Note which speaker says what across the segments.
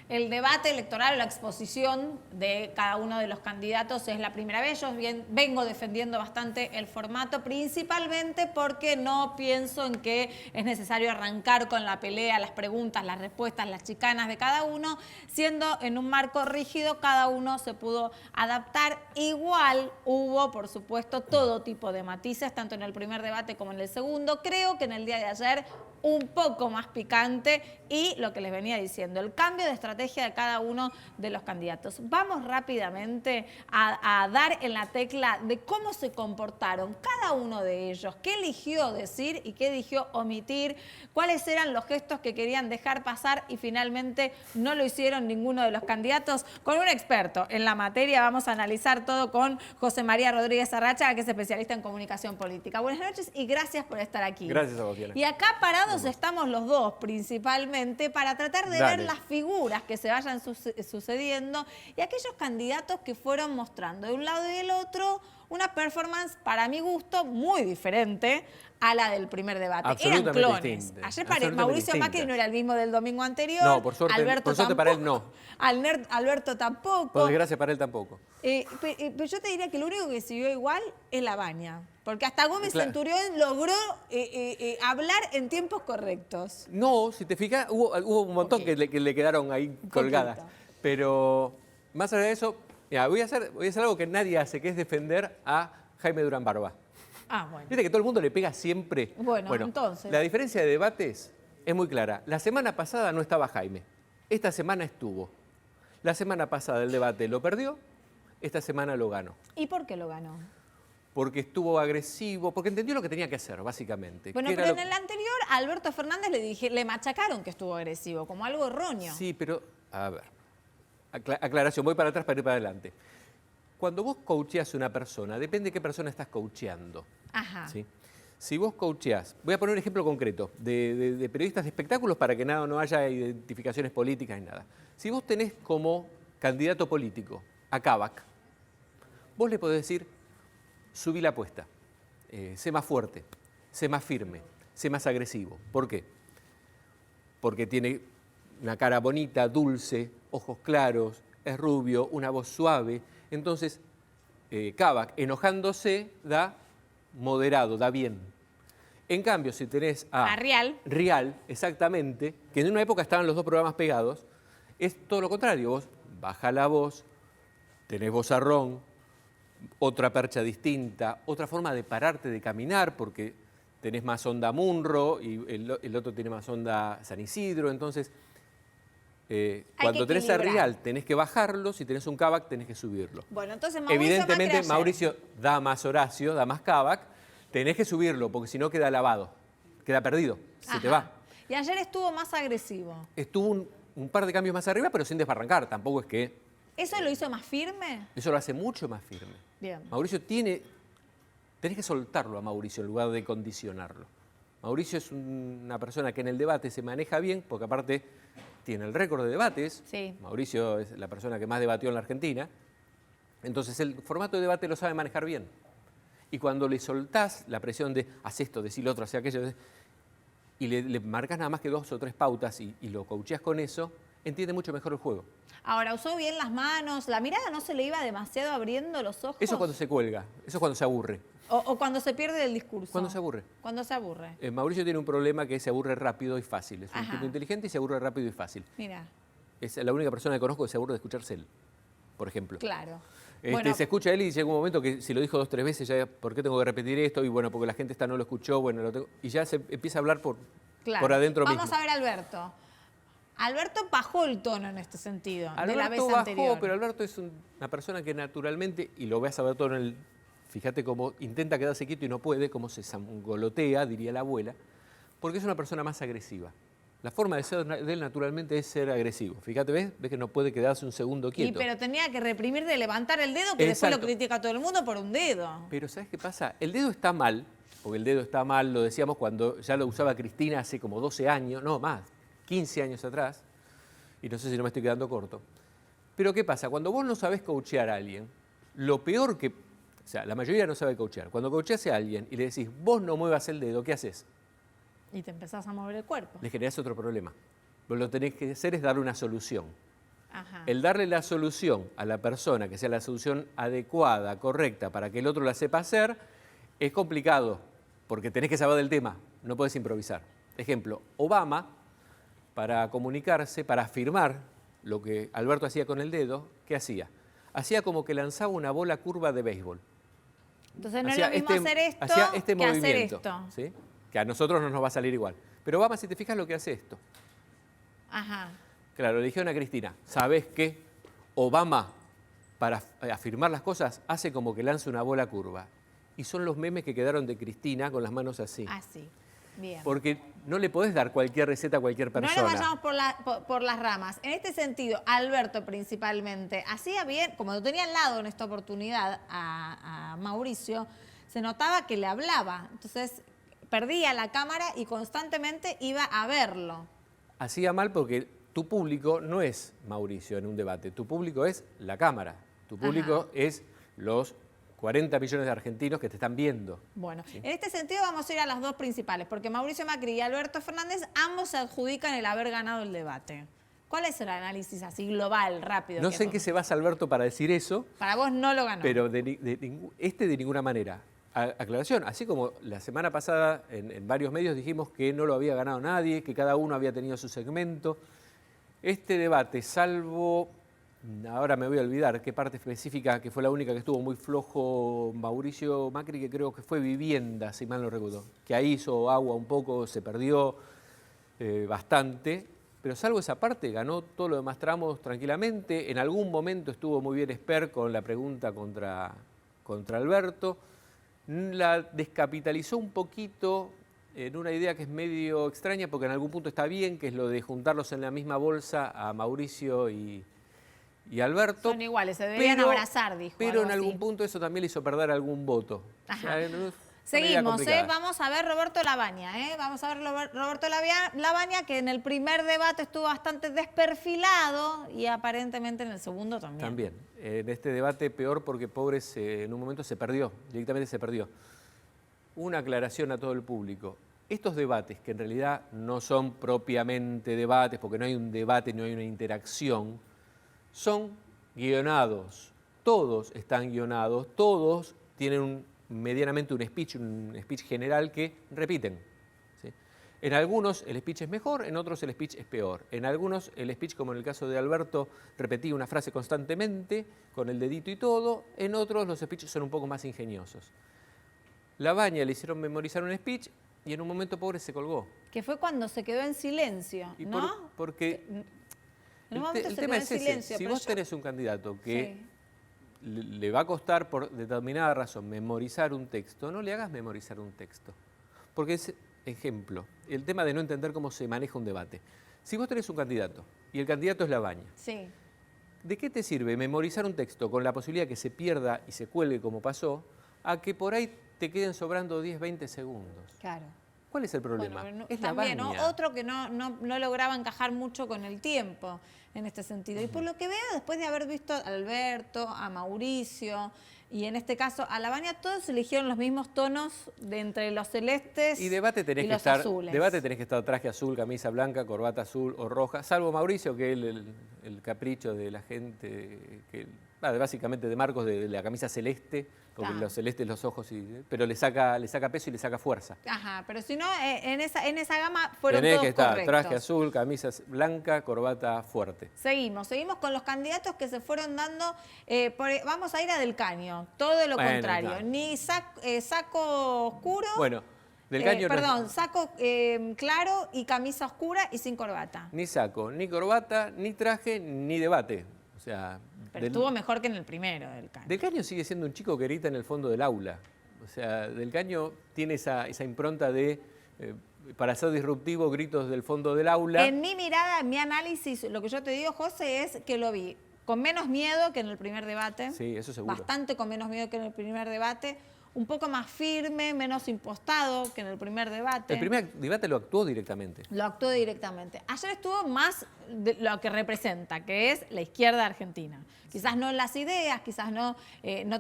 Speaker 1: El debate electoral o la exposición de cada uno de los candidatos es la primera vez. Yo vengo defendiendo bastante el formato, principalmente porque no pienso en que es necesario arrancar con la pelea, las preguntas, las respuestas, las chicanas de cada uno. Siendo en un marco rígido, cada uno se pudo adaptar. Igual hubo, por supuesto, todo tipo de matices, tanto en el primer debate como en el segundo. Creo que en el día de ayer un poco más picante y lo que les venía diciendo, el cambio de estrategia de cada uno de los candidatos. Vamos rápidamente a dar en la tecla de cómo se comportaron cada uno de ellos, qué eligió decir y qué eligió omitir, cuáles eran los gestos que querían dejar pasar y finalmente no lo hicieron ninguno de los candidatos. Con un experto en la materia vamos a analizar todo con José María Rodríguez Arracha, que es especialista en comunicación política. Buenas noches y gracias por estar aquí.
Speaker 2: Gracias a vos, Diana.
Speaker 1: Y acá parados estamos los dos principalmente para tratar de ver las figuras que se vayan sucediendo y aquellos candidatos que fueron mostrando de un lado y del otro una performance, para mi gusto, muy diferente a la del primer debate. Eran clones. Ayer Mauricio Macri no era el mismo del domingo anterior.
Speaker 2: No, por suerte,
Speaker 1: Alberto tampoco,
Speaker 2: para él no.
Speaker 1: Alberto tampoco.
Speaker 2: Por desgracia para él tampoco.
Speaker 1: Pero yo te diría que lo único que siguió igual es la Baña. Porque hasta Gómez Centurión logró hablar en tiempos correctos.
Speaker 2: No, si te fijas, hubo un montón que le quedaron ahí colgadas. Pero más allá de eso, mira, voy a hacer algo que nadie hace, que es defender a Jaime Durán Barba.
Speaker 1: Ah, bueno.
Speaker 2: Viste que todo el mundo le pega siempre.
Speaker 1: Bueno, entonces.
Speaker 2: La diferencia de debates es muy clara. La semana pasada no estaba Jaime. Esta semana estuvo. La semana pasada el debate lo perdió, esta semana lo ganó.
Speaker 1: ¿Y por qué lo ganó?
Speaker 2: Porque estuvo agresivo, porque entendió lo que tenía que hacer, básicamente.
Speaker 1: Bueno, pero en el anterior a Alberto Fernández le machacaron que estuvo agresivo, como algo erróneo.
Speaker 2: Sí, pero, a ver, aclaración, voy para atrás para ir para adelante. Cuando vos coacheás a una persona, depende de qué persona estás coacheando.
Speaker 1: Ajá.
Speaker 2: ¿Sí? Si vos coacheás, voy a poner un ejemplo concreto de periodistas de espectáculos para que no haya identificaciones políticas ni nada. Si vos tenés como candidato político a Kavak, vos le podés decir, subí la apuesta, sé más fuerte, sé más firme, sé más agresivo. ¿Por qué? Porque tiene una cara bonita, dulce, ojos claros, es rubio, una voz suave. Entonces, Kavak, enojándose, da moderado, da bien. En cambio, si tenés a Rial, exactamente, que en una época estaban los dos programas pegados, es todo lo contrario. Vos baja la voz, tenés vozarrón, otra percha distinta, otra forma de pararte, de caminar, porque tenés más onda Munro y el otro tiene más onda San Isidro. Entonces, cuando tenés a Rial tenés que bajarlo, si tenés un Kavak tenés que subirlo.
Speaker 1: Bueno, entonces Mauricio
Speaker 2: evidentemente Mauricio da más Horacio, da más Kavak, tenés que subirlo, porque si no queda lavado, queda perdido, se te va.
Speaker 1: Y ayer estuvo más agresivo.
Speaker 2: Estuvo un par de cambios más arriba, pero sin desbarrancar, tampoco es que...
Speaker 1: ¿Eso lo hizo más firme?
Speaker 2: Eso lo hace mucho más firme.
Speaker 1: Bien.
Speaker 2: Mauricio tenés que soltarlo a Mauricio en lugar de condicionarlo. Mauricio es una persona que en el debate se maneja bien, porque aparte tiene el récord de debates.
Speaker 1: Sí.
Speaker 2: Mauricio es la persona que más debatió en la Argentina. Entonces el formato de debate lo sabe manejar bien. Y cuando le soltás la presión de haz esto, decir lo otro, hacer aquello, y le marcas nada más que 2 o 3 pautas y lo coacheás con eso, entiende mucho mejor el juego.
Speaker 1: Ahora, usó bien las manos, la mirada no se le iba demasiado abriendo los ojos.
Speaker 2: Eso es cuando se cuelga, eso es cuando se aburre.
Speaker 1: O cuando se pierde el discurso.
Speaker 2: Cuando se aburre.
Speaker 1: Cuando se aburre.
Speaker 2: Mauricio tiene un problema que se aburre rápido y fácil. Es un tipo inteligente y se aburre rápido y fácil.
Speaker 1: Mira.
Speaker 2: Es la única persona que conozco que se aburre de escucharse él, por ejemplo.
Speaker 1: Claro.
Speaker 2: Bueno, se escucha él y llega un momento que si lo dijo 2 o 3 veces, ya ¿por qué tengo que repetir esto? Y bueno, porque la gente no lo escuchó, bueno, y ya se empieza a hablar por adentro mismo.
Speaker 1: Vamos a ver a Alberto. Alberto bajó el tono en este sentido,
Speaker 2: Alberto
Speaker 1: de la vez
Speaker 2: bajó,
Speaker 1: anterior.
Speaker 2: pero Alberto es una persona que naturalmente, y lo vas a ver todo en el... Fíjate cómo intenta quedarse quieto y no puede, cómo se sangolotea, diría la abuela, porque es una persona más agresiva. La forma de ser de él naturalmente es ser agresivo. Fíjate, ¿ves que no puede quedarse un segundo quieto?
Speaker 1: Pero tenía que reprimir de levantar el dedo, que después lo critica todo el mundo por un dedo.
Speaker 2: Pero ¿sabes qué pasa? El dedo está mal, porque el dedo está mal, lo decíamos cuando ya lo usaba Cristina hace como 12 años, no más, 15 años atrás, y no sé si no me estoy quedando corto. Pero ¿qué pasa? Cuando vos no sabés coachear a alguien, lo peor que... O sea, la mayoría no sabe coachear. Cuando coacheás a alguien y le decís, vos no muevas el dedo, ¿qué haces?
Speaker 1: Y te empezás a mover el cuerpo.
Speaker 2: Le generás otro problema. Vos lo que tenés que hacer es darle una solución.
Speaker 1: Ajá.
Speaker 2: El darle la solución a la persona, que sea la solución adecuada, correcta, para que el otro la sepa hacer, es complicado, porque tenés que saber del tema, no podés improvisar. Ejemplo, Obama, para comunicarse, para afirmar lo que Alberto hacía con el dedo, ¿qué hacía? Hacía como que lanzaba una bola curva de béisbol.
Speaker 1: Entonces no es lo mismo hacer esto
Speaker 2: hacía este
Speaker 1: que hacer
Speaker 2: movimiento,
Speaker 1: esto.
Speaker 2: ¿sí? Que a nosotros no nos va a salir igual. Pero Obama, si te fijas lo que hace esto.
Speaker 1: Ajá.
Speaker 2: Claro, le dijeron a Cristina, ¿sabes qué? Obama, para afirmar las cosas, hace como que lanza una bola curva. Y son los memes que quedaron de Cristina con las manos así.
Speaker 1: Así. Bien.
Speaker 2: Porque no le podés dar cualquier receta a cualquier persona.
Speaker 1: No nos vayamos por las ramas. En este sentido, Alberto principalmente, hacía bien, como lo tenía al lado en esta oportunidad a Mauricio, se notaba que le hablaba. Entonces, perdía la cámara y constantemente iba a verlo.
Speaker 2: Hacía mal porque tu público no es Mauricio en un debate, tu público es la cámara, tu público es los 40 millones de argentinos que te están viendo.
Speaker 1: Bueno, en este sentido vamos a ir a las dos principales, porque Mauricio Macri y Alberto Fernández ambos se adjudican el haber ganado el debate. ¿Cuál es el análisis así global, rápido?
Speaker 2: No sé en qué se basa Alberto para decir eso.
Speaker 1: Para vos no lo ganó.
Speaker 2: Pero de ninguna manera. Aclaración, así como la semana pasada en varios medios dijimos que no lo había ganado nadie, que cada uno había tenido su segmento. Este debate, salvo, ahora me voy a olvidar qué parte específica, que fue la única que estuvo muy flojo Mauricio Macri, que creo que fue vivienda, si mal no recuerdo, que ahí hizo agua un poco, se perdió bastante, pero salvo esa parte, ganó todos los demás tramos tranquilamente. En algún momento estuvo muy bien Esper con la pregunta contra Alberto. La descapitalizó un poquito en una idea que es medio extraña, porque en algún punto está bien, que es lo de juntarlos en la misma bolsa a Mauricio y Alberto.
Speaker 1: Son iguales, se deberían abrazar, dijo.
Speaker 2: Pero en
Speaker 1: algo
Speaker 2: algún
Speaker 1: así.
Speaker 2: punto eso también le hizo perder algún voto.
Speaker 1: Ajá.
Speaker 2: O sea, no,
Speaker 1: Seguimos, vamos a ver Roberto Labaña, vamos a ver Roberto Labaña, que en el primer debate estuvo bastante desperfilado y aparentemente en el segundo también.
Speaker 2: También. En este debate peor porque Pobres en un momento se perdió, directamente se perdió. Una aclaración a todo el público. Estos debates, que en realidad no son propiamente debates, porque no hay un debate, no hay una interacción, son guionados. Todos están guionados, todos tienen medianamente un speech general que repiten. ¿Sí? En algunos el speech es mejor, en otros el speech es peor. En algunos el speech, como en el caso de Alberto, repetía una frase constantemente, con el dedito y todo. En otros los speeches son un poco más ingeniosos. Labaña le hicieron memorizar un speech y en un momento Pobre se colgó.
Speaker 1: Que fue cuando se quedó en silencio, ¿no?
Speaker 2: Porque
Speaker 1: en un momento
Speaker 2: el
Speaker 1: se
Speaker 2: tema
Speaker 1: quedó
Speaker 2: es
Speaker 1: en
Speaker 2: ese.
Speaker 1: silencio.
Speaker 2: Si
Speaker 1: pero
Speaker 2: vos tenés un candidato que
Speaker 1: Sí.
Speaker 2: le va a costar por determinada razón memorizar un texto, no le hagas memorizar un texto. Porque es, ejemplo, el tema de no entender cómo se maneja un debate. Si vos tenés un candidato y el candidato es Labaña,
Speaker 1: Sí.
Speaker 2: ¿de qué te sirve memorizar un texto con la posibilidad que se pierda y se cuelgue como pasó, a que por ahí te queden sobrando 10, 20 segundos?
Speaker 1: Claro.
Speaker 2: ¿Cuál es el problema?
Speaker 1: Bueno,
Speaker 2: es
Speaker 1: también, ¿no?
Speaker 2: Labaña.
Speaker 1: Otro que no lograba encajar mucho con el tiempo en este sentido. Y por lo que veo, después de haber visto a Alberto, a Mauricio y en este caso a Labaña, todos eligieron los mismos tonos de entre los celestes
Speaker 2: Y debate tenés
Speaker 1: y
Speaker 2: que
Speaker 1: los
Speaker 2: estar,
Speaker 1: azules.
Speaker 2: debate tenés que estar traje azul, camisa blanca, corbata azul o roja, salvo Mauricio, que es el capricho de la gente, que básicamente de Marcos, de la camisa celeste, porque
Speaker 1: Claro.
Speaker 2: los celestes los ojos, pero le saca peso y le saca fuerza.
Speaker 1: Ajá, pero si no, en esa gama fueron
Speaker 2: Tenés
Speaker 1: todos
Speaker 2: que estar
Speaker 1: correctos.
Speaker 2: traje azul, camisa blanca, corbata fuerte.
Speaker 1: Seguimos con los candidatos que se fueron dando. Vamos a ir a Del Caño, todo lo
Speaker 2: Bueno,
Speaker 1: contrario.
Speaker 2: claro.
Speaker 1: Ni saco oscuro.
Speaker 2: Bueno, Del Caño no es-
Speaker 1: Perdón, saco claro y camisa oscura y sin corbata.
Speaker 2: ni saco, ni corbata, ni traje, ni debate. O sea,
Speaker 1: Pero estuvo mejor que en el primero Del Caño.
Speaker 2: Del Caño sigue siendo un chico que grita en el fondo del aula. O sea, Del Caño tiene esa impronta de, para ser disruptivo, gritos del fondo del aula.
Speaker 1: En mi mirada, en mi análisis, lo que yo te digo, José, es que lo vi con menos miedo que en el primer debate.
Speaker 2: Sí, eso seguro.
Speaker 1: Bastante con menos miedo que en el primer debate. un poco más firme, menos impostado que en el primer debate.
Speaker 2: El primer debate lo actuó directamente.
Speaker 1: Lo actuó directamente. Ayer estuvo más de lo que representa, que es la izquierda argentina. Quizás no en las ideas, quizás no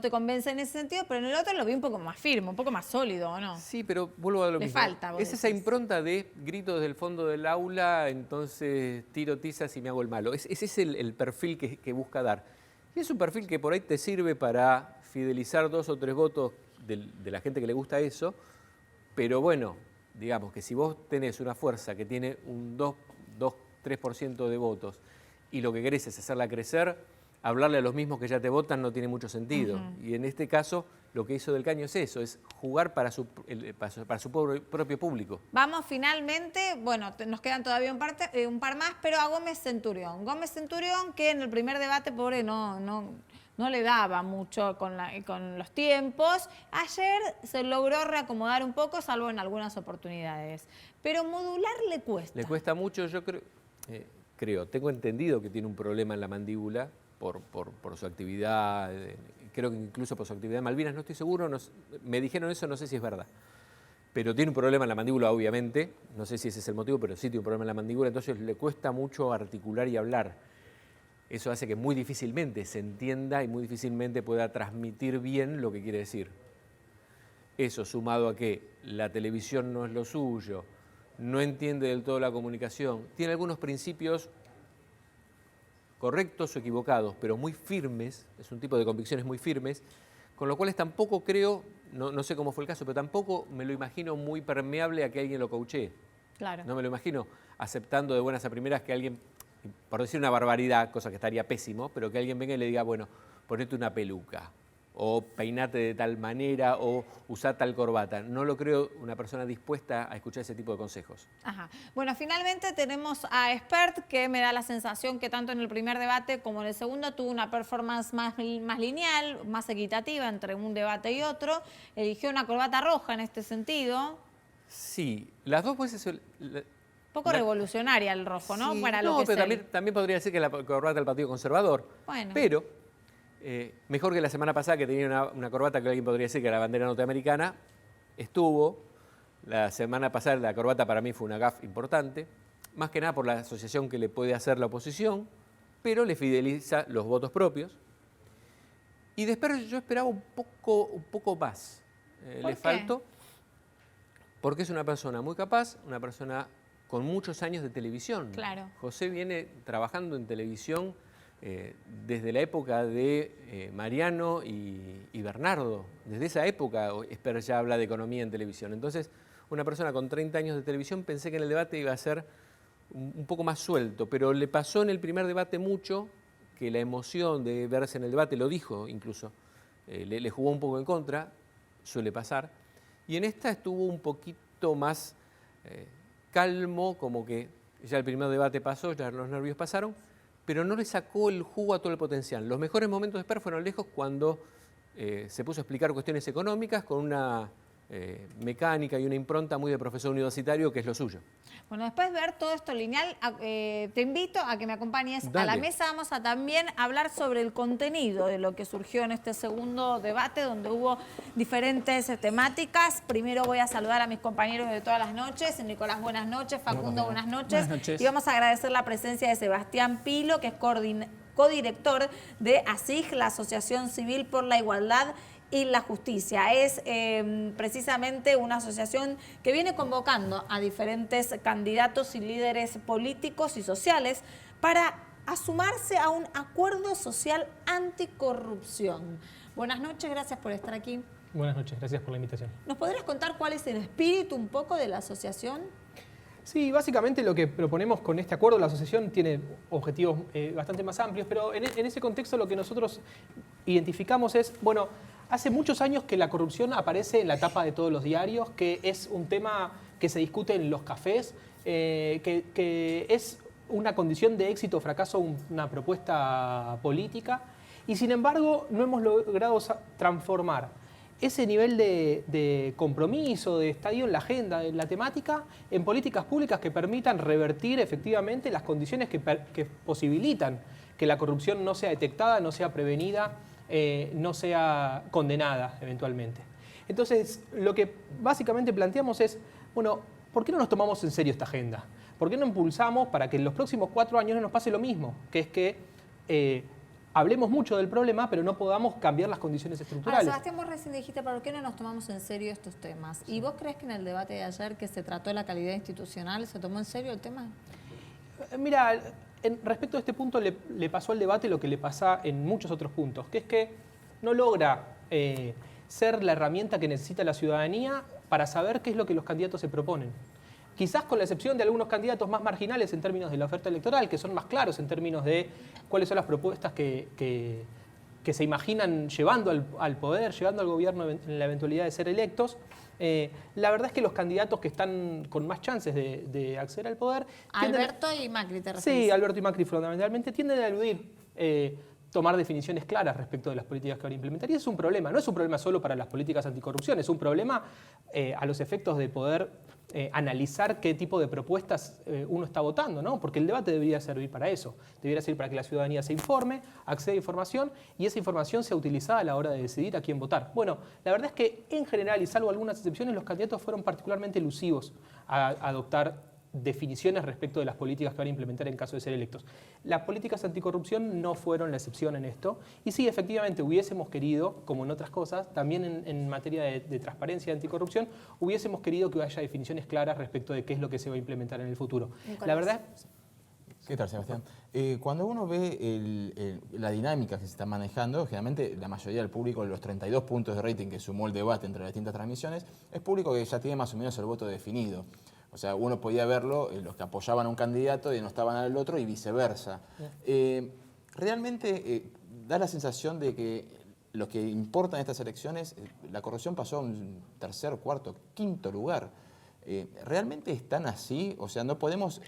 Speaker 1: te convence en ese sentido, pero en el otro lo vi un poco más firme, un poco más sólido, ¿o no?
Speaker 2: Sí, pero vuelvo a lo mismo.
Speaker 1: Le falta, vos
Speaker 2: es esa
Speaker 1: decís.
Speaker 2: impronta de grito desde el fondo del aula, entonces tiro tizas y me hago el malo. Ese es el perfil que busca dar. Y es un perfil que por ahí te sirve para fidelizar 2 o 3 votos de la gente que le gusta eso, pero bueno, digamos que si vos tenés una fuerza que tiene un 2-3% de votos y lo que querés es hacerla crecer, hablarle a los mismos que ya te votan no tiene mucho sentido. Y en este caso, lo que hizo Del Caño es eso, es jugar para su propio público.
Speaker 1: Vamos finalmente, bueno, nos quedan todavía un par más, pero a Gómez Centurión. Gómez Centurión, que en el primer debate, pobre, no le daba mucho con los tiempos. Ayer se logró reacomodar un poco, salvo en algunas oportunidades. Pero modular le cuesta.
Speaker 2: Le cuesta mucho, yo tengo entendido que tiene un problema en la mandíbula por su actividad, creo que incluso por su actividad en Malvinas, no estoy seguro, me dijeron eso, no sé si es verdad. Pero tiene un problema en la mandíbula, obviamente, no sé si ese es el motivo, pero sí tiene un problema en la mandíbula, entonces le cuesta mucho articular y hablar. Eso hace que muy difícilmente se entienda y muy difícilmente pueda transmitir bien lo que quiere decir. Eso sumado a que la televisión no es lo suyo, no entiende del todo la comunicación, tiene algunos principios correctos o equivocados, pero muy firmes, es un tipo de convicciones muy firmes, con lo cual tampoco creo, no sé cómo fue el caso, pero tampoco me lo imagino muy permeable a que alguien lo coachee.
Speaker 1: Claro.
Speaker 2: No me lo imagino aceptando de buenas a primeras que alguien, por decir una barbaridad, cosa que estaría pésimo, pero que alguien venga y le diga, bueno, ponete una peluca, o peinate de tal manera, o usá tal corbata. No lo creo una persona dispuesta a escuchar ese tipo de consejos.
Speaker 1: Ajá. Bueno, finalmente tenemos a Espert, que me da la sensación que tanto en el primer debate como en el segundo tuvo una performance más lineal, más equitativa entre un debate y otro. Eligió una corbata roja en este sentido.
Speaker 2: Sí, las dos veces...
Speaker 1: Poco revolucionaria el rojo, ¿no?
Speaker 2: Sí,
Speaker 1: Para lo que
Speaker 2: pero
Speaker 1: es
Speaker 2: también podría decir que la corbata del Partido Conservador.
Speaker 1: Bueno.
Speaker 2: Pero mejor que la semana pasada, que tenía una corbata que alguien podría decir que era la bandera norteamericana, estuvo. La semana pasada la corbata para mí fue una gaffe importante, más que nada por la asociación que le puede hacer la oposición, pero le fideliza los votos propios. Y después yo esperaba un poco más.
Speaker 1: ¿Por
Speaker 2: Le
Speaker 1: qué?
Speaker 2: faltó, porque es una persona muy capaz, una persona con muchos años de televisión.
Speaker 1: José
Speaker 2: José viene trabajando en televisión desde la época de Mariano y Bernardo. Desde esa época Esper ya habla de economía en televisión. Entonces, una persona con 30 años de televisión, pensé que en el debate iba a ser un poco más suelto, pero le pasó en el primer debate mucho que la emoción de verse en el debate, lo dijo incluso, le jugó un poco en contra, suele pasar, y en esta estuvo un poquito más calmo, como que ya el primer debate pasó, ya los nervios pasaron, pero no le sacó el jugo a todo el potencial. Los mejores momentos de Esper fueron lejos cuando se puso a explicar cuestiones económicas con una mecánica y una impronta muy de profesor universitario, que es lo suyo.
Speaker 1: Bueno, después de ver todo esto lineal, te invito a que me acompañes a la mesa. Vamos a también hablar sobre el contenido de lo que surgió en este segundo debate, donde hubo diferentes temáticas. Primero voy a saludar a mis compañeros de todas las noches. Nicolás, buenas noches. Facundo, buenas noches.
Speaker 3: Buenas noches.
Speaker 1: Y vamos a agradecer la presencia de Sebastián Pilo, que es codirector de ASIG, la Asociación Civil por la Igualdad y la Justicia. Es precisamente una asociación que viene convocando a diferentes candidatos y líderes políticos y sociales para sumarse a un acuerdo social anticorrupción. Buenas noches, gracias por estar aquí.
Speaker 3: Buenas noches, gracias por la invitación.
Speaker 1: ¿Nos podrías contar cuál es el espíritu un poco de la asociación?
Speaker 3: Sí, básicamente lo que proponemos con este acuerdo, la asociación tiene objetivos bastante más amplios, pero en ese contexto lo que nosotros identificamos es, bueno, hace muchos años que la corrupción aparece en la tapa de todos los diarios, que es un tema que se discute en los cafés, que es una condición de éxito o fracaso una propuesta política, y sin embargo no hemos logrado transformar ese nivel de compromiso, de estadio en la agenda, en la temática, en políticas públicas que permitan revertir efectivamente las condiciones que posibilitan que la corrupción no sea detectada, no sea prevenida, no sea condenada eventualmente. Entonces, lo que básicamente planteamos es, bueno, ¿por qué no nos tomamos en serio esta agenda? ¿Por qué no impulsamos para que en los próximos 4 años no nos pase lo mismo? Que es que hablemos mucho del problema, pero no podamos cambiar las condiciones estructurales.
Speaker 1: Sebastián, vos recién dijiste, ¿por qué no nos tomamos en serio estos temas? ¿Y vos crees que en el debate de ayer que se trató de la calidad institucional, se tomó en serio el tema?
Speaker 3: Mira, respecto a este punto le pasó al debate lo que le pasa en muchos otros puntos, que es que no logra ser la herramienta que necesita la ciudadanía para saber qué es lo que los candidatos se proponen. Quizás con la excepción de algunos candidatos más marginales en términos de la oferta electoral, que son más claros en términos de cuáles son las propuestas que se imaginan llevando al poder, llevando al gobierno en la eventualidad de ser electos. La verdad es que los candidatos que están con más chances de acceder al poder...
Speaker 1: Alberto y Macri, ¿te refieres?
Speaker 3: Sí, Alberto y Macri fundamentalmente tienden a eludir tomar definiciones claras respecto de las políticas que van a implementar. Y es un problema, no es un problema solo para las políticas anticorrupción, es un problema a los efectos de poder analizar qué tipo de propuestas uno está votando, ¿no? Porque el debate debería servir para eso, debería servir para que la ciudadanía se informe, acceda a información y esa información sea utilizada a la hora de decidir a quién votar. Bueno, la verdad es que en general, y salvo algunas excepciones, los candidatos fueron particularmente elusivos a adoptar definiciones respecto de las políticas que van a implementar en caso de ser electos. Las políticas anticorrupción no fueron la excepción en esto. Y sí, efectivamente, hubiésemos querido, como en otras cosas, también en materia de transparencia y anticorrupción, hubiésemos querido que haya definiciones claras respecto de qué es lo que se va a implementar en el futuro.
Speaker 1: Nicolás.
Speaker 3: La verdad...
Speaker 4: ¿Qué tal, Sebastián? Cuando uno ve la dinámica que se está manejando, generalmente la mayoría del público, los 32 puntos de rating que sumó el debate entre las distintas transmisiones, es público que ya tiene más o menos el voto definido. O sea, uno podía verlo, los que apoyaban a un candidato y no estaban al otro y viceversa. Realmente da la sensación de que lo que importa en estas elecciones, la corrupción pasó a un tercer, cuarto, quinto lugar. ¿Realmente están así? O sea, no podemos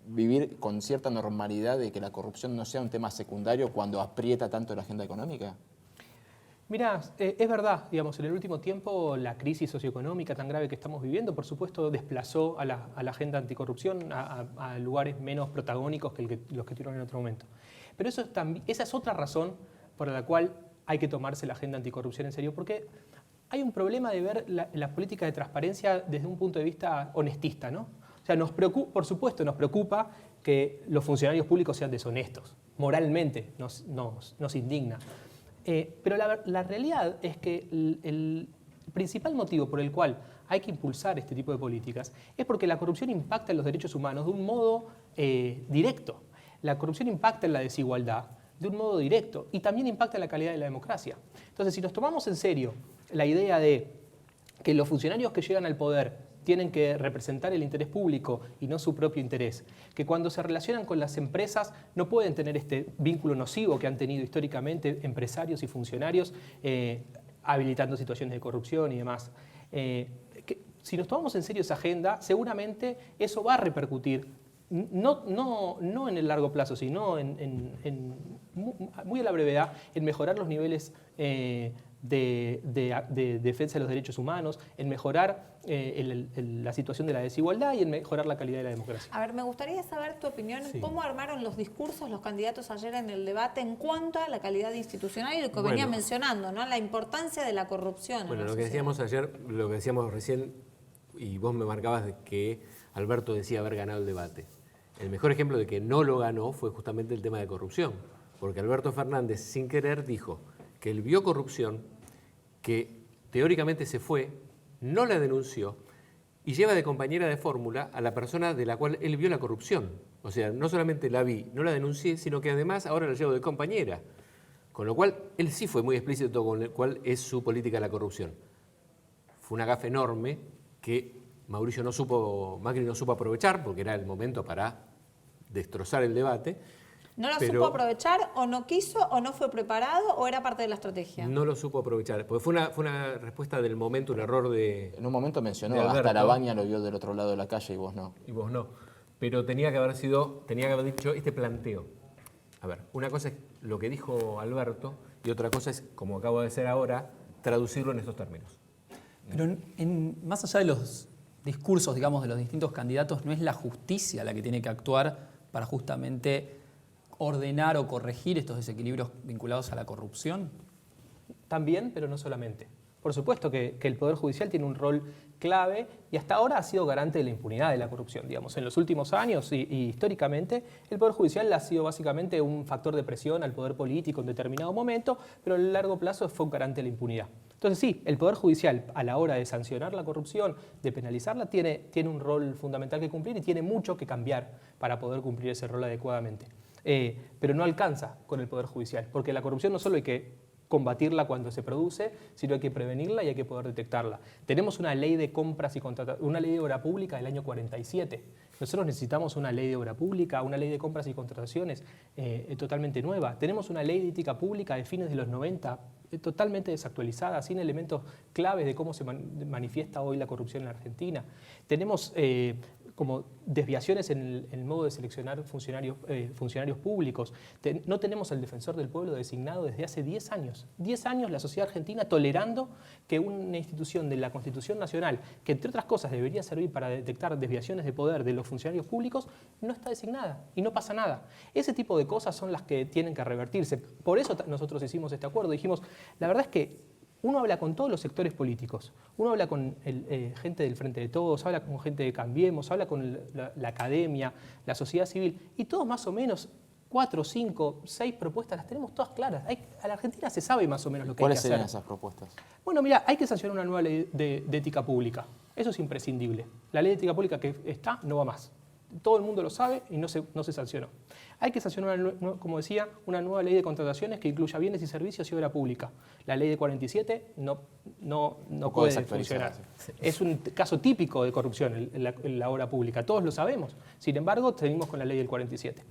Speaker 4: vivir con cierta normalidad de que la corrupción no sea un tema secundario cuando aprieta tanto la agenda económica.
Speaker 3: Mirá, es verdad, digamos, en el último tiempo la crisis socioeconómica tan grave que estamos viviendo, por supuesto, desplazó a la agenda anticorrupción a lugares menos protagónicos que los que tuvieron en otro momento. Pero esa es otra razón por la cual hay que tomarse la agenda anticorrupción en serio, porque hay un problema de ver la política de transparencia desde un punto de vista honestista, ¿no? O sea, por supuesto, nos preocupa que los funcionarios públicos sean deshonestos. Moralmente nos indigna. Pero la realidad es que el principal motivo por el cual hay que impulsar este tipo de políticas es porque la corrupción impacta en los derechos humanos de un modo directo. La corrupción impacta en la desigualdad de un modo directo y también impacta en la calidad de la democracia. Entonces, si nos tomamos en serio la idea de que los funcionarios que llegan al poder tienen que representar el interés público y no su propio interés, que cuando se relacionan con las empresas no pueden tener este vínculo nocivo que han tenido históricamente empresarios y funcionarios habilitando situaciones de corrupción y demás. Si nos tomamos en serio esa agenda, seguramente eso va a repercutir, no en el largo plazo, sino muy a la brevedad, en mejorar los niveles de defensa de los derechos humanos, en mejorar la situación de la desigualdad y en mejorar la calidad de la democracia.
Speaker 1: A ver, me gustaría saber tu opinión en
Speaker 2: Sí.
Speaker 1: cómo armaron los discursos los candidatos ayer en el debate en cuanto a la calidad institucional y lo que venía mencionando, ¿no? La importancia de la corrupción.
Speaker 2: Bueno,
Speaker 1: en la
Speaker 2: lo que
Speaker 1: sociedad.
Speaker 2: decíamos ayer, lo que decíamos recién, y vos me marcabas de que Alberto decía haber ganado el debate. El mejor ejemplo de que no lo ganó fue justamente el tema de corrupción, porque Alberto Fernández, sin querer, dijo que él vio corrupción, que teóricamente se fue, no la denunció y lleva de compañera de fórmula a la persona de la cual él vio la corrupción. O sea, no solamente la vi, no la denuncié, sino que además ahora la llevo de compañera. Con lo cual, él sí fue muy explícito con cuál es su política de la corrupción. Fue una gafe enorme que Macri no supo aprovechar, porque era el momento para destrozar el debate.
Speaker 1: ¿No lo
Speaker 2: pero
Speaker 1: supo aprovechar o no quiso o no fue preparado o era parte de la estrategia?
Speaker 2: no lo supo aprovechar, porque fue una respuesta del momento, un error de...
Speaker 4: En un momento mencionó,
Speaker 2: de
Speaker 4: hasta
Speaker 2: Alberto.
Speaker 4: la baña lo vio del otro lado de la calle y vos no.
Speaker 2: Y vos no. Pero tenía que haber dicho este planteo. A ver, una cosa es lo que dijo Alberto y otra cosa es, como acabo de hacer ahora, traducirlo en estos términos.
Speaker 5: Pero más allá de los discursos, digamos, de los distintos candidatos, ¿no es la justicia la que tiene que actuar para justamente ordenar o corregir estos desequilibrios vinculados a la corrupción?
Speaker 3: También, pero no solamente. Por supuesto que el Poder Judicial tiene un rol clave y hasta ahora ha sido garante de la impunidad de la corrupción. Digamos. En los últimos años y históricamente, el Poder Judicial ha sido básicamente un factor de presión al poder político en determinado momento, pero a largo plazo fue un garante de la impunidad. Entonces sí, el Poder Judicial a la hora de sancionar la corrupción, de penalizarla, tiene un rol fundamental que cumplir y tiene mucho que cambiar para poder cumplir ese rol adecuadamente. Pero no alcanza con el Poder Judicial, porque la corrupción no solo hay que combatirla cuando se produce, sino hay que prevenirla y hay que poder detectarla. Tenemos una ley de compras y contrataciones, una ley de obra pública del año 47. Nosotros necesitamos una ley de obra pública, una ley de compras y contrataciones totalmente nueva. Tenemos una ley de ética pública de fines de los 90, totalmente desactualizada, sin elementos claves de cómo se manifiesta hoy la corrupción en la Argentina. Tenemos como desviaciones en el modo de seleccionar funcionarios públicos. No tenemos al defensor del pueblo designado desde hace 10 años. 10 años la sociedad argentina tolerando que una institución de la Constitución Nacional, que entre otras cosas debería servir para detectar desviaciones de poder de los funcionarios públicos, no está designada y no pasa nada. Ese tipo de cosas son las que tienen que revertirse. Por eso nosotros hicimos este acuerdo. Dijimos, la verdad es que uno habla con todos los sectores políticos, uno habla con gente del Frente de Todos, habla con gente de Cambiemos, habla con la academia, la sociedad civil, y todos más o menos 4, 5, 6 propuestas las tenemos todas claras. A la Argentina se sabe más o menos lo que hay que hacer.
Speaker 4: ¿Cuáles serían esas propuestas?
Speaker 3: Bueno, mira, hay que sancionar una nueva ley de ética pública. Eso es imprescindible. La ley de ética pública que está no va más. Todo el mundo lo sabe y no se sancionó. Hay que sancionar, como decía, una nueva ley de contrataciones que incluya bienes y servicios y obra pública. La ley de 47 no puede funcionar.
Speaker 4: Sí.
Speaker 3: Es un caso típico de corrupción en la obra pública. Todos lo sabemos. Sin embargo, seguimos con la ley del 47.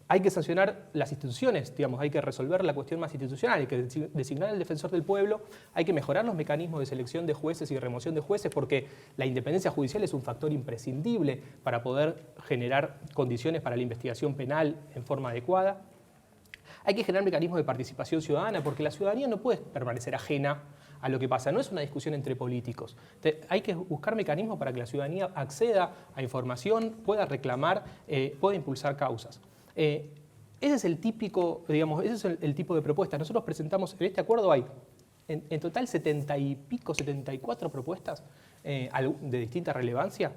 Speaker 3: Hay que sancionar las instituciones, digamos, hay que resolver la cuestión más institucional, hay que designar al defensor del pueblo, hay que mejorar los mecanismos de selección de jueces y remoción de jueces, porque la independencia judicial es un factor imprescindible para poder generar condiciones para la investigación penal en forma adecuada. Hay que generar mecanismos de participación ciudadana, porque la ciudadanía no puede permanecer ajena a lo que pasa. No es una discusión entre políticos. Hay que buscar mecanismos para que la ciudadanía acceda a información, pueda reclamar, pueda impulsar causas. Ese es el típico, digamos, ese es el tipo de propuesta. Nosotros presentamos, en este acuerdo hay en total 74 propuestas de distinta relevancia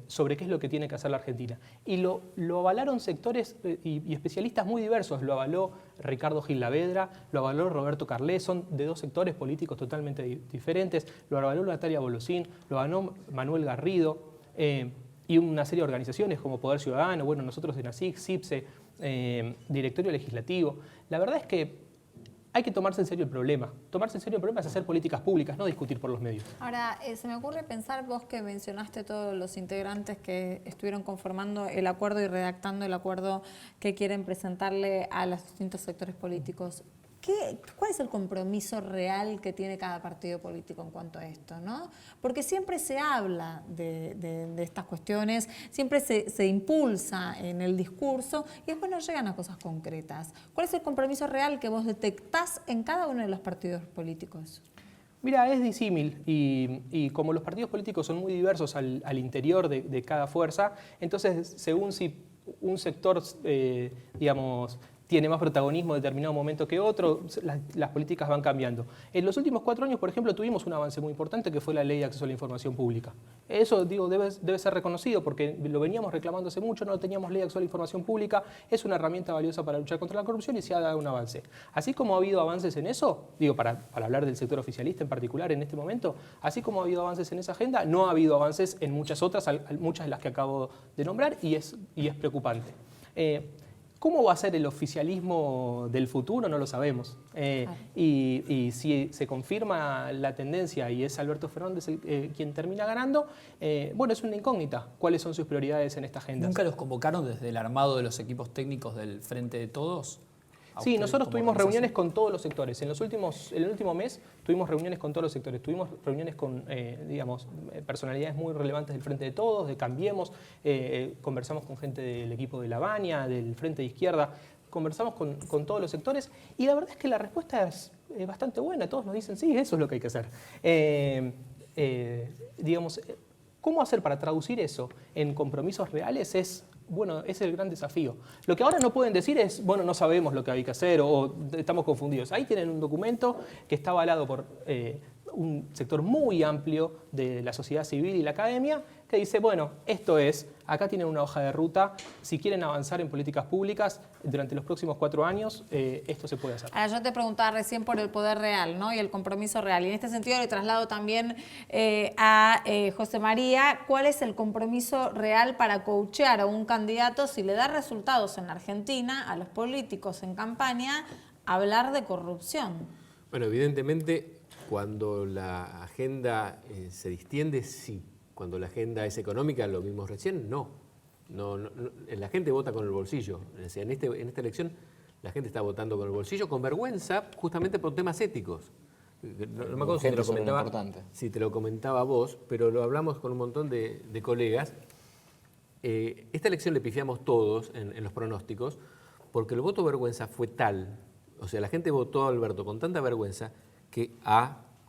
Speaker 3: sobre qué es lo que tiene que hacer la Argentina. Y lo avalaron sectores y especialistas muy diversos. Lo avaló Ricardo Gil Lavedra, lo avaló Roberto Carlé, son de dos sectores políticos totalmente diferentes. Lo avaló Natalia Bolosín, lo avaló Manuel Garrido. Y una serie de organizaciones como Poder Ciudadano, bueno, nosotros de NACIC, CIPSE, Directorio Legislativo. La verdad es que hay que tomarse en serio el problema. Tomarse en serio el problema es hacer políticas públicas, no discutir por los medios.
Speaker 1: Ahora, se me ocurre pensar, vos que mencionaste todos los integrantes que estuvieron conformando el acuerdo y redactando el acuerdo que quieren presentarle a los distintos sectores políticos. ¿Cuál es el compromiso real que tiene cada partido político en cuanto a esto, ¿no? Porque siempre se habla de estas cuestiones, siempre se impulsa en el discurso y después no llegan a cosas concretas. ¿Cuál es el compromiso real que vos detectás en cada uno de los partidos políticos?
Speaker 3: Mira, es disímil y como los partidos políticos son muy diversos al interior de cada fuerza, entonces según si un sector, digamos, tiene más protagonismo en determinado momento que otro, las políticas van cambiando. En los últimos 4 años, por ejemplo, tuvimos un avance muy importante que fue la Ley de Acceso a la Información Pública. Eso, digo, debe ser reconocido porque lo veníamos reclamando hace mucho, no teníamos Ley de Acceso a la Información Pública, es una herramienta valiosa para luchar contra la corrupción y se ha dado un avance. Así como ha habido avances en eso, digo, para hablar del sector oficialista en particular en este momento, así como ha habido avances en esa agenda, no ha habido avances en muchas otras, muchas de las que acabo de nombrar y es preocupante. ¿Cómo va a ser el oficialismo del futuro? No lo sabemos. Y si se confirma la tendencia y es Alberto Fernández quien termina ganando, bueno, es una incógnita. ¿Cuáles son sus prioridades en esta agenda?
Speaker 5: ¿Nunca los convocaron desde el armado de los equipos técnicos del Frente de Todos?
Speaker 3: Sí, nosotros tuvimos reuniones con todos los sectores. En el último mes tuvimos reuniones con todos los sectores. Tuvimos reuniones con, digamos, personalidades muy relevantes del Frente de Todos, de Cambiemos. Conversamos con gente del equipo de La Baña, del Frente de Izquierda. Conversamos con todos los sectores y la verdad es que la respuesta es bastante buena. Todos nos dicen, sí, eso es lo que hay que hacer. Digamos, ¿cómo hacer para traducir eso en compromisos reales? Es bueno, ese es el gran desafío. Lo que ahora no pueden decir es, bueno, no sabemos lo que hay que hacer o estamos confundidos. Ahí tienen un documento que está avalado por un sector muy amplio de la sociedad civil y la academia que dice, bueno, esto es, acá tienen una hoja de ruta, si quieren avanzar en políticas públicas durante los próximos 4 años, esto se puede hacer.
Speaker 1: Ahora, yo te preguntaba recién por el poder real, ¿no? Y el compromiso real. Y en este sentido le traslado también a José María, ¿cuál es el compromiso real para coachear a un candidato si le da resultados en la Argentina a los políticos en campaña hablar de corrupción?
Speaker 2: Bueno, evidentemente, cuando la agenda se distiende, sí. Cuando la agenda es económica, lo vimos recién, no. La gente vota con el bolsillo. O sea, en esta elección la gente está votando con el bolsillo, con vergüenza, justamente por temas éticos. No me acuerdo si te lo comentaba vos, pero lo hablamos con un montón de colegas. Esta elección le pifiamos todos en los pronósticos, porque el voto vergüenza fue tal, o sea, la gente votó a Alberto con tanta vergüenza que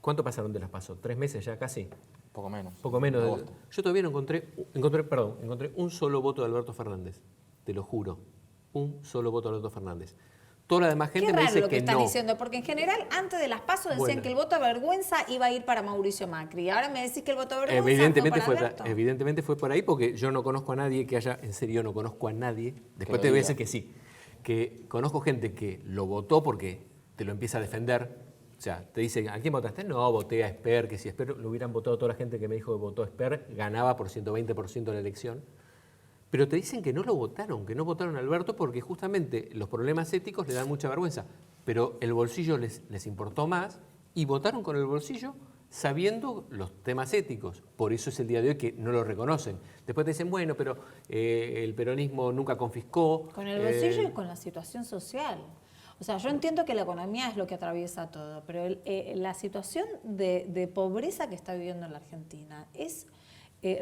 Speaker 2: ¿cuánto pasaron de las PASO? 3 meses ya casi.
Speaker 4: Poco menos.
Speaker 2: Poco menos. Yo todavía no encontré un solo voto de Alberto Fernández, te lo juro. Un solo voto de Alberto Fernández. Toda la demás gente me dice que no.
Speaker 1: Qué raro lo que están diciendo, porque en general antes de las PASO decían que el voto a vergüenza iba a ir para Mauricio Macri. Y ahora me decís que el voto a vergüenza
Speaker 2: evidentemente fue por ahí, porque yo no conozco a nadie que haya, en serio no conozco a nadie, después te voy a decir que sí, que conozco gente que lo votó porque te lo empieza a defender. O sea, te dicen, ¿a quién votaste? No, voté a Esper, que si Esper lo hubieran votado toda la gente que me dijo que votó a Esper, ganaba por 120% la elección. Pero te dicen que no lo votaron, que no votaron a Alberto porque justamente los problemas éticos le dan mucha vergüenza. Pero el bolsillo les importó más y votaron con el bolsillo sabiendo los temas éticos. Por eso es el día de hoy que no lo reconocen. Después te dicen, bueno, pero el peronismo nunca confiscó.
Speaker 1: Con el bolsillo y con la situación social. O sea, yo entiendo que la economía es lo que atraviesa todo, pero la situación de pobreza que está viviendo la Argentina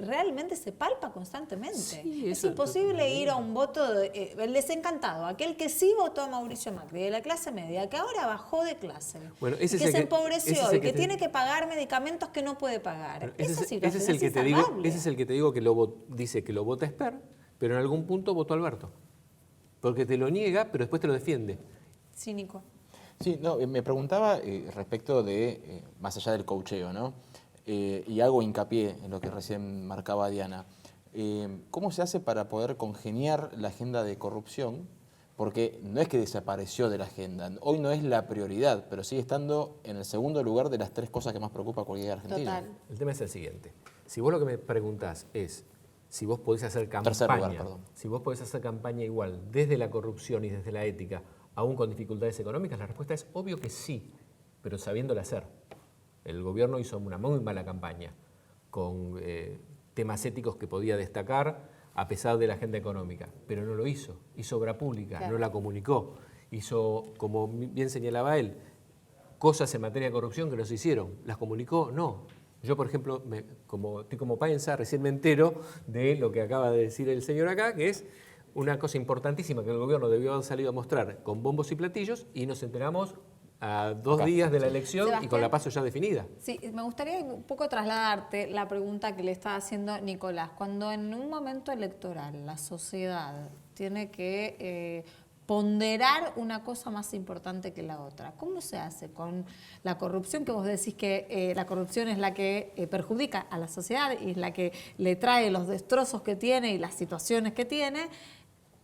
Speaker 1: realmente se palpa constantemente.
Speaker 2: Sí,
Speaker 1: es imposible ir a un voto el desencantado, aquel que sí votó a Mauricio Macri, de la clase media, que ahora bajó de clase,
Speaker 2: bueno,
Speaker 1: que se empobreció y que tiene que pagar medicamentos que no puede pagar. Esa situación es insalvable.
Speaker 2: Ese es el que te digo que dice que lo vota Esper, pero en algún punto votó Alberto. Porque te lo niega, pero después te lo defiende.
Speaker 1: Cínico.
Speaker 4: Sí, no, me preguntaba respecto de, más allá del coacheo, ¿no? Y hago hincapié en lo que recién marcaba Diana. ¿Cómo se hace para poder congeniar la agenda de corrupción? Porque no es que desapareció de la agenda, hoy no es la prioridad, pero sigue estando en el segundo lugar de las 3 cosas que más preocupa a cualquier argentino.
Speaker 1: Total.
Speaker 2: El tema es el siguiente. Si vos lo que me preguntás es si vos podés hacer campaña, si vos podés hacer campaña igual desde la corrupción y desde la ética, aún con dificultades económicas, la respuesta es obvio que sí, pero sabiéndolo hacer. El gobierno hizo una muy mala campaña con temas éticos que podía destacar a pesar de la agenda económica, pero no lo hizo. Hizo obra pública, claro. No la comunicó. Hizo, como bien señalaba él, cosas en materia de corrupción que no se hicieron. ¿Las comunicó? No. Yo, por ejemplo, estoy como Paenza, recién me entero de lo que acaba de decir el señor acá, que es una cosa importantísima que el gobierno debió haber salido a mostrar con bombos y platillos y nos enteramos a 2 días de la elección, Sebastián, y con la PASO ya definida.
Speaker 1: Sí, me gustaría un poco trasladarte la pregunta que le estaba haciendo Nicolás. Cuando en un momento electoral la sociedad tiene que ponderar una cosa más importante que la otra, ¿cómo se hace con la corrupción? Que vos decís que la corrupción es la que perjudica a la sociedad y es la que le trae los destrozos que tiene y las situaciones que tiene,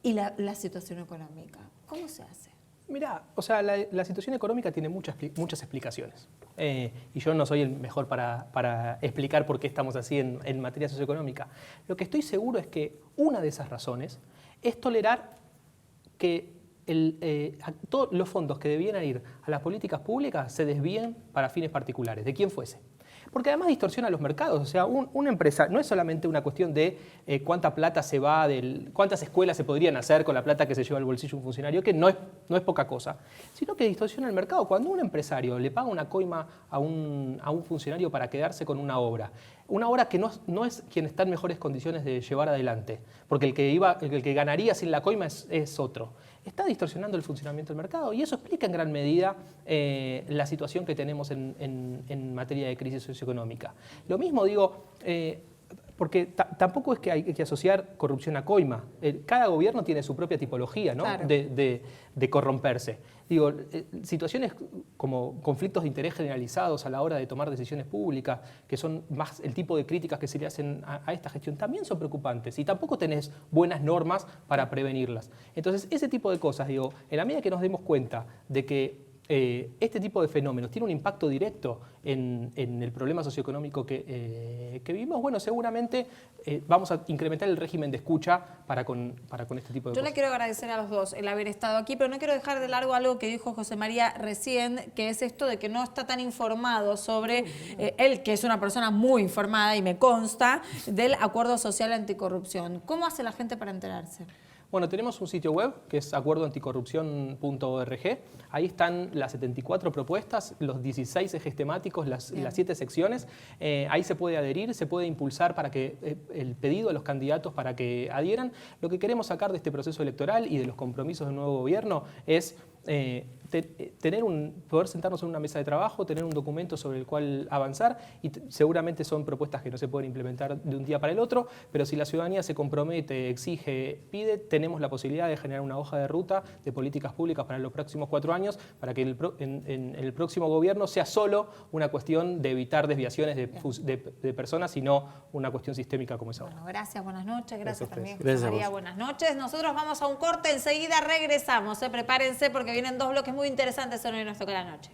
Speaker 1: y la situación económica. ¿Cómo se hace?
Speaker 3: Mirá, o sea, la situación económica tiene muchas explicaciones. Y yo no soy el mejor para explicar por qué estamos así en materia socioeconómica. Lo que estoy seguro es que una de esas razones es tolerar que todos los fondos que debían ir a las políticas públicas se desvíen para fines particulares, de quien fuese. Porque además distorsiona los mercados. O sea, una empresa no es solamente una cuestión de cuánta plata se va, cuántas escuelas se podrían hacer con la plata que se lleva al bolsillo un funcionario, que no es poca cosa, sino que distorsiona el mercado. Cuando un empresario le paga una coima a un funcionario para quedarse con una obra que no es quien está en mejores condiciones de llevar adelante, porque el que ganaría sin la coima es otro. Está distorsionando el funcionamiento del mercado y eso explica en gran medida la situación que tenemos en materia de crisis socioeconómica. Lo mismo digo, Porque tampoco es que hay que asociar corrupción a coima. Cada gobierno tiene su propia tipología, ¿no?
Speaker 1: Claro.
Speaker 3: de corromperse. Digo, situaciones como conflictos de interés generalizados a la hora de tomar decisiones públicas, que son más el tipo de críticas que se le hacen a esta gestión, también son preocupantes y tampoco tenés buenas normas para prevenirlas. Entonces, ese tipo de cosas, digo, en la medida que nos demos cuenta de que este tipo de fenómenos tiene un impacto directo en el problema socioeconómico que vivimos, bueno, seguramente vamos a incrementar el régimen de escucha para con este tipo de
Speaker 1: Yo
Speaker 3: cosas.
Speaker 1: le quiero agradecer a los dos el haber estado aquí, pero no quiero dejar de largo algo que dijo José María recién, que es esto de que no está tan informado sobre él, que es una persona muy informada y me consta, del Acuerdo Social Anticorrupción. ¿Cómo hace la gente para enterarse?
Speaker 3: Bueno, tenemos un sitio web que es acuerdoanticorrupción.org. Ahí están las 74 propuestas, los 16 ejes temáticos, las 7 secciones. Ahí se puede adherir, se puede impulsar para que el pedido a los candidatos para que adhieran. Lo que queremos sacar de este proceso electoral y de los compromisos del nuevo gobierno es poder sentarnos en una mesa de trabajo, tener un documento sobre el cual avanzar y seguramente son propuestas que no se pueden implementar de un día para el otro, pero si la ciudadanía se compromete, exige, pide, tenemos la posibilidad de generar una hoja de ruta de políticas públicas para los próximos 4 años para que en el próximo gobierno sea solo una cuestión de evitar desviaciones de personas, sino una cuestión sistémica como es ahora.
Speaker 1: Bueno, gracias, buenas noches. Gracias también,
Speaker 2: Gracias
Speaker 1: José
Speaker 2: a
Speaker 1: María,
Speaker 2: vos.
Speaker 1: buenas noches. Nosotros vamos a un corte, enseguida regresamos. Prepárense porque vienen 2 bloques muy interesantes en Hoy Nos Toca la Noche.